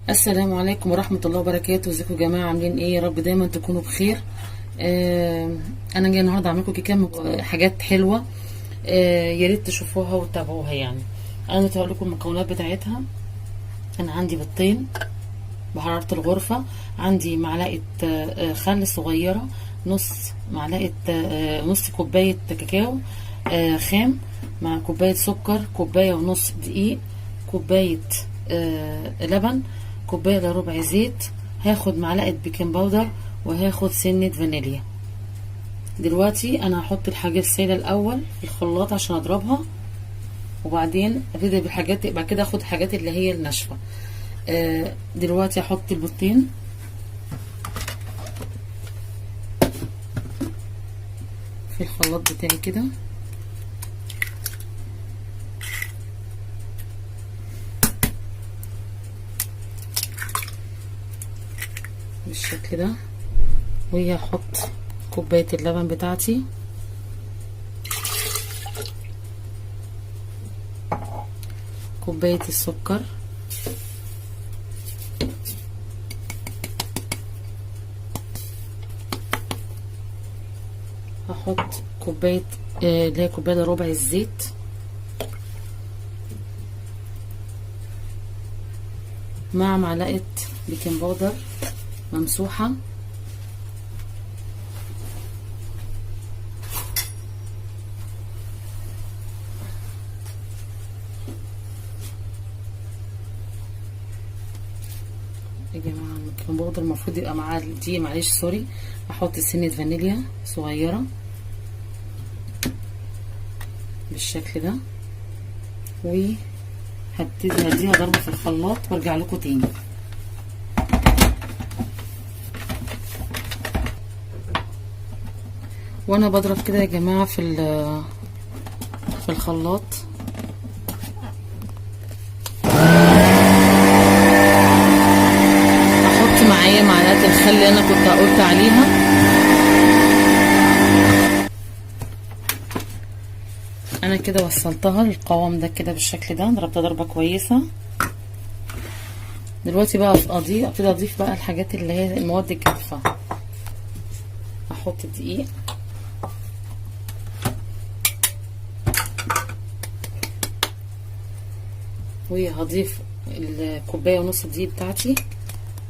السلام عليكم ورحمة الله وبركاته. ازيكم يا جماعة؟ عاملين ايه؟ يا رب دايما تكونوا بخير. انا جاي النهارده اعمل لكم كيكه حاجات حلوه. يا ريت تشوفوها وتتابعوها. يعني انا هقول لكم المكونات بتاعتها. انا عندي بيضتين بحرارة الغرفة، عندي معلقة خل صغيرة، نص معلقة نص كوباية كاكاو خام، مع كوباية سكر، كوباية ونص دقيق، كوباية لبن، كوباية الا ربع زيت. هاخد معلقة بيكنج باودر وهاخد سنة فانيليا. دلوقتي انا هحط الحاجات السائلة الاول في الخلاط عشان اضربها، وبعدين ابتدي بالحاجات، بعد كده اخد الحاجات اللي هي الناشفة. دلوقتي هحط البيضتين في الخلاط بتاعي كده، بالشكل ده. وهحط كوباية اللبن بتاعتي، كوباية السكر، هحط كوباية اللي هي كوباية ربع الزيت، مع معلقة بيكنج باودر ممسوحة، يا جماعة البيكنج باودر المفروض يبقى معاه دي، معلش سوري. هحط سنة فانيليا صغيرة بالشكل ده، وهبتدي هديها ضربة في الخلاط وارجع لكم تاني. وانا بضرب كده يا جماعة في الخلاط، هحط معايا معلقة الخل اللي انا كنت قلت عليها. انا كده وصلتها للقوام ده كده بالشكل ده، ضربتها ضربة كويسة. دلوقتي بقى ابتدي اضيف بقى الحاجات اللي هي المواد الجافة. احط الدقيق، وهضيف الكوبايه ونص دقيق بتاعتي،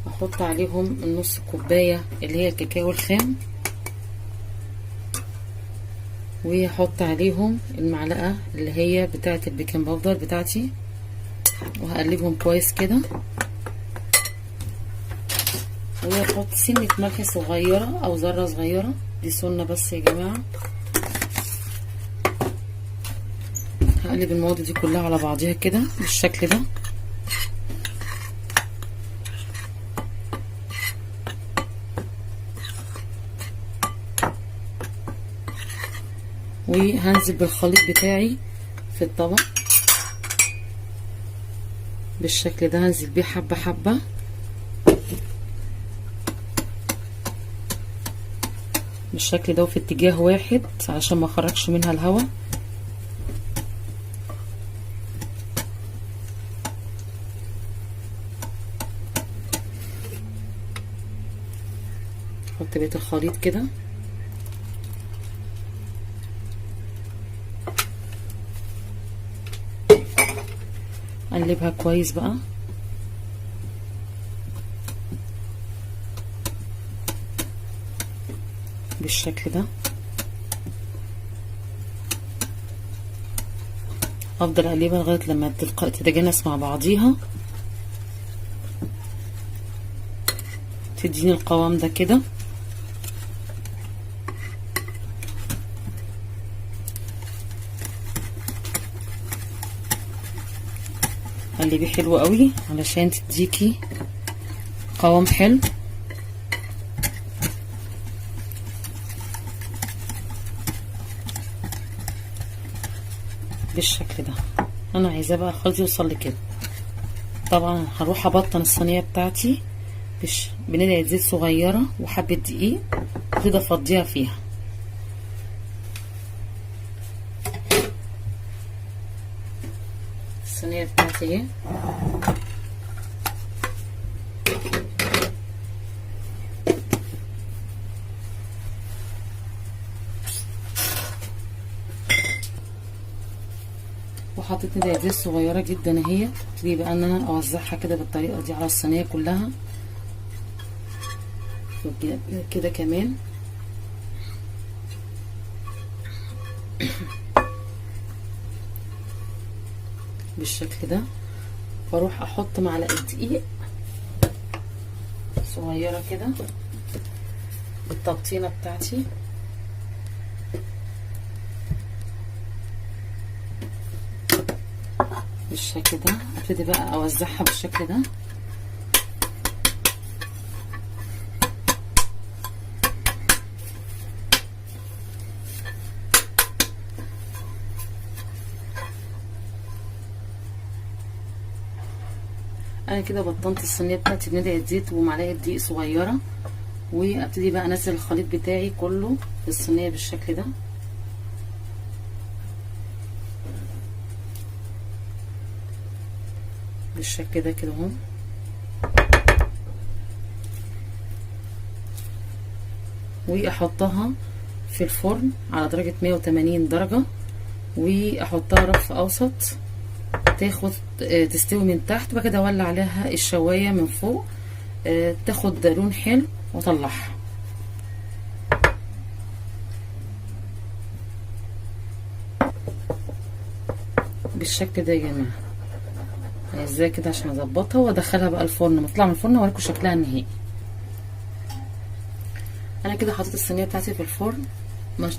احط عليهم النص كوبايه اللي هي الكاكاو الخام، وهحط عليهم المعلقه اللي هي بتاعه البيكنج باودر بتاعتي، وهقلبهم كويس كده. وهحط سنه ملح صغيره او ذره صغيره، دي سنه بس يا جماعه. هقلب المواد دي كلها على بعضيها كده بالشكل ده. وهنزل بالخليط بتاعي في الطبق بالشكل ده، هنزل بيه حبة حبة بالشكل ده، وفي اتجاه واحد علشان ما اخرجش منها الهواء. احط بقية الخليط كده، اقلبها كويس بقى بالشكل ده. افضل اقلبها لغايه لما تتجانس مع بعضيها، تديني القوام ده كده. قلبيه حلو قوي علشان تديكي قوام حلو. بالشكل ده انا عايزاه بقى الخليط يوصل لكده. طبعا هروح ابطن الصينيه بتاعتي بندعه زيت صغيره وحبه دقيق، كده افضيها فيها. الصينيه بتاعتي اهي، وحطيت دقيق صغيره جدا اهي. ابتدي بقى ان انا اوزعها كده بالطريقه دي على الصينيه كلها كده كمان. بالشكل ده. واروح احط معلقه دقيق صغيره كده بالتبطينه بتاعتي. بالشكل ده. ابتدي بقى اوزعها بالشكل ده. انا كده بطنت الصينيه بتاعتي بمعلقه زيت ومعلقه دقيق صغيره، وابتدي بقى انزل الخليط بتاعي كله في الصينيه بالشكل ده. بالشكل ده كده اهو. واحطها في الفرن على درجه 180 درجه، واحطها رف اوسط تاخد تستوي من تحت، وبعد كده اولع عليها الشوايه من فوق تاخد لون حلو واطلعها. بالشكل ده يا جماعه. ازاي كده عشان اظبطها وادخلها بقى الفرن. ما اطلع من الفرن اوريكم شكلها النهائي. انا كده حطيت الصينيه بتاعتي في الفرن.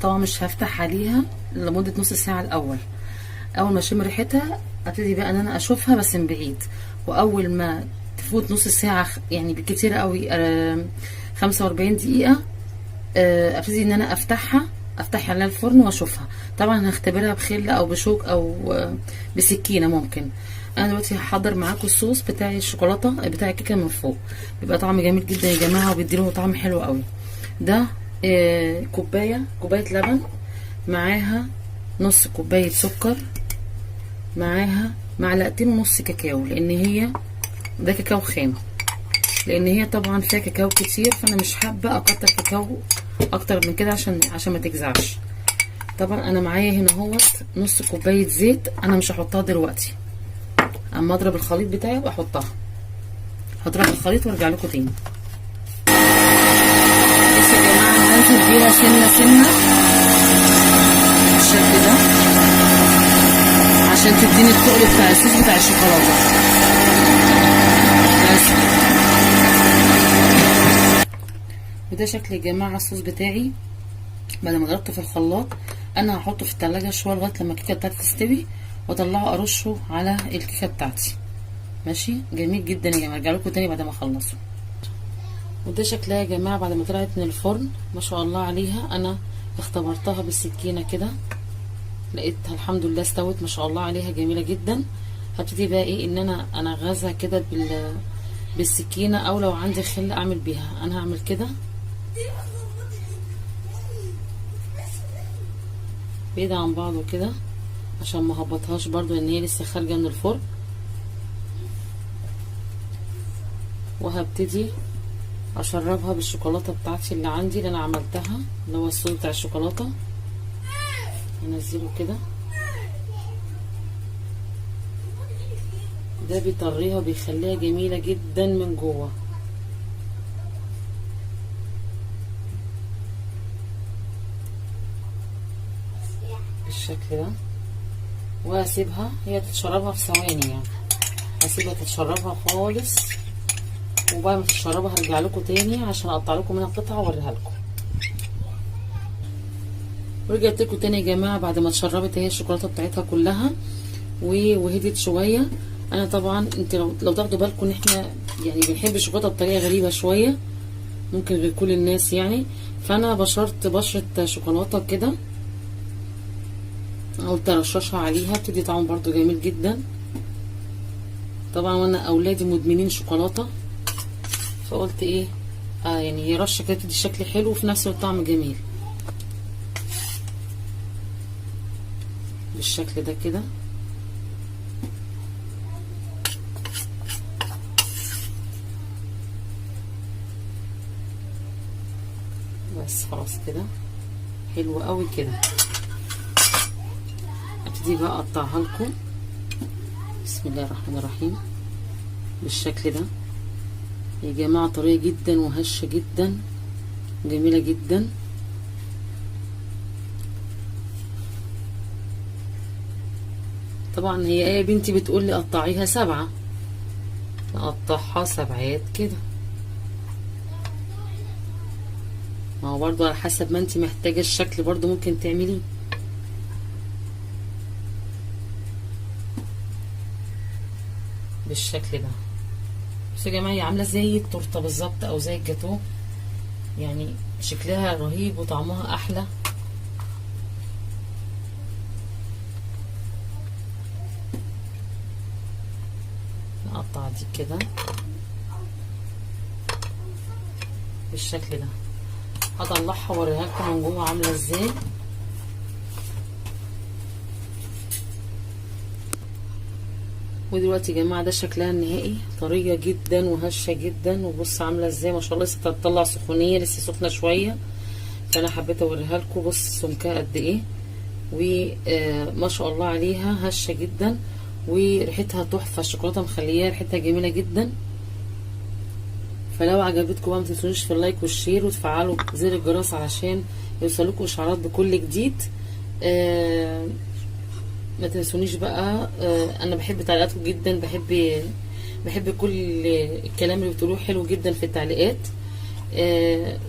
طبعا مش هفتح عليها لمده نص ساعه الاول. اول ما اشم ريحتها ابتدي بقى ان انا اشوفها بس من بعيد، واول ما تفوت نص ساعه يعني بالكتير قوي 45 دقيقه ابتدي ان انا افتح على الفرن واشوفها. طبعا هختبرها بخل او بشوك او بسكينه ممكن. انا دلوقتي هحضر معاكم الصوص بتاع الشوكولاته بتاع الكيكه من فوق. بيبقى طعم جميل جدا يا جماعه، وبيديله طعم حلو قوي. ده كوبايه لبن، معاها نص كوبايه سكر، معاها معلقتين ونص كاكاو، لان هي ده كاكاو خام، لان هي طبعا فيها كاكاو كتير، فانا مش حابه اكتر كاكاو اكتر من كده عشان ما تجزعش. طبعا انا معايا هنا اهوت نص كوبايه زيت. انا مش هحطها دلوقتي، اما اضرب الخليط بتاعي واحطها. هضرب الخليط وارجع لكم تاني. بصوا يا جماعه، هنزل بيها سنه بالشكل ده عشان تديني التقل بتاع الصوص بتاع الشوكولاته. بس وده شكل يا جماعه الصوص بتاعي بعد ما ضربته في الخلاط. انا هحطه في التلاجة شويه لغايه لما الكيكه بتاعتي تستوي، واطلعه ارشه على الكيكه بتاعتي. ماشي، جميل جدا يا جماعه. ارجع لكم تاني بعد ما اخلصه. وده شكلها يا جماعه بعد ما طلعت من الفرن، ما شاء الله عليها. انا اختبرتها بالسكينه كده، لقيتها الحمد لله استوت ما شاء الله عليها، جميله جدا. هبتدي بقى ايه ان انا انغزها كده بالسكينه، او لو عندي خل اعمل بيها. انا هعمل كده بعيد عن بعضه كده عشان ما هبطهاش برضو، ان هي لسه خارجه من الفرن. وهبتدي اشربها بالشوكولاته بتاعتي اللي عندي اللي انا عملتها، اللي هو الصوص بتاع الشوكولاته. انزله كده، ده بيطريها وبيخليها جميله جدا من جوه. بالشكل ده. وهسيبها هي تتشربها في ثواني، يعني هسيبها تتشربها خالص، وبعد ما تتشربها هرجع لكم تاني عشان اقطع لكم منها قطعه واوريها لكم. ورجعت لكم تاني يا جماعه بعد ما اتشربت هي الشوكولاته بتاعتها كلها وهديت شويه. انا طبعا انت لو تاخدوا بالكم ان احنا يعني بنحب الشوكولاته بطريقه غريبه شويه، ممكن غير كل الناس يعني. فانا بشرت بشره شوكولاته كده، قلت ارششها عليها، بتدي طعم برضو جميل جدا. طبعا وانا اولادي مدمنين شوكولاته، فقلت ايه يعني هي رشه كده تدي شكل حلو وفي نفس الوقت طعم جميل. بالشكل ده كده. بس خلاص كده حلو قوي كده. ابتدي بقى اقطعها لكم بسم الله الرحمن الرحيم. بالشكل ده يا جماعة، طرية جدا وهشة جدا جميلة جدا. طبعا هي يا بنتي بتقولي قطعيها 7، نقطعها 7 كده. ما هو برضو على حسب ما انت محتاجة الشكل برضو ممكن تعمليه. بالشكل ده. بصوا يا جماعة، هي عاملة زي التورته بالظبط او زي الجاتوه، يعني شكلها رهيب وطعمها احلى. نقطع دي كده بالشكل ده. هطلعها واوريها لكم من جوه عامله ازاي. ودلوقتي يا جماعه ده شكلها النهائي، طريه جدا وهشه جدا. وبص عامله ازاي، ما شاء الله لسه هتطلع سخونيه، لسه سخنه شويه، فانا حبيت اوريها لكم. بص سمكها قد ايه، وما شاء الله عليها هشه جدا، وريحتها تحفه. الشوكولاته مخليها ريحتها جميله جدا. فلو عجبتكم بقى متنسونيش في اللايك والشير، وتفعلوا زر الجرس علشان يوصلكوا اشعارات بكل جديد. ما تنسونيش بقى. انا بحب تعليقاتكم جدا، بحب كل الكلام اللي بتقولوه حلو جدا في التعليقات.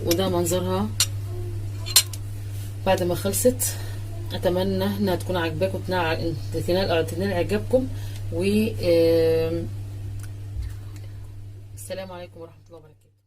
وده منظرها بعد ما خلصت. اتمنى انها تكون عجباكم، تنال اعجابكم. و السلام عليكم ورحمه الله وبركاته.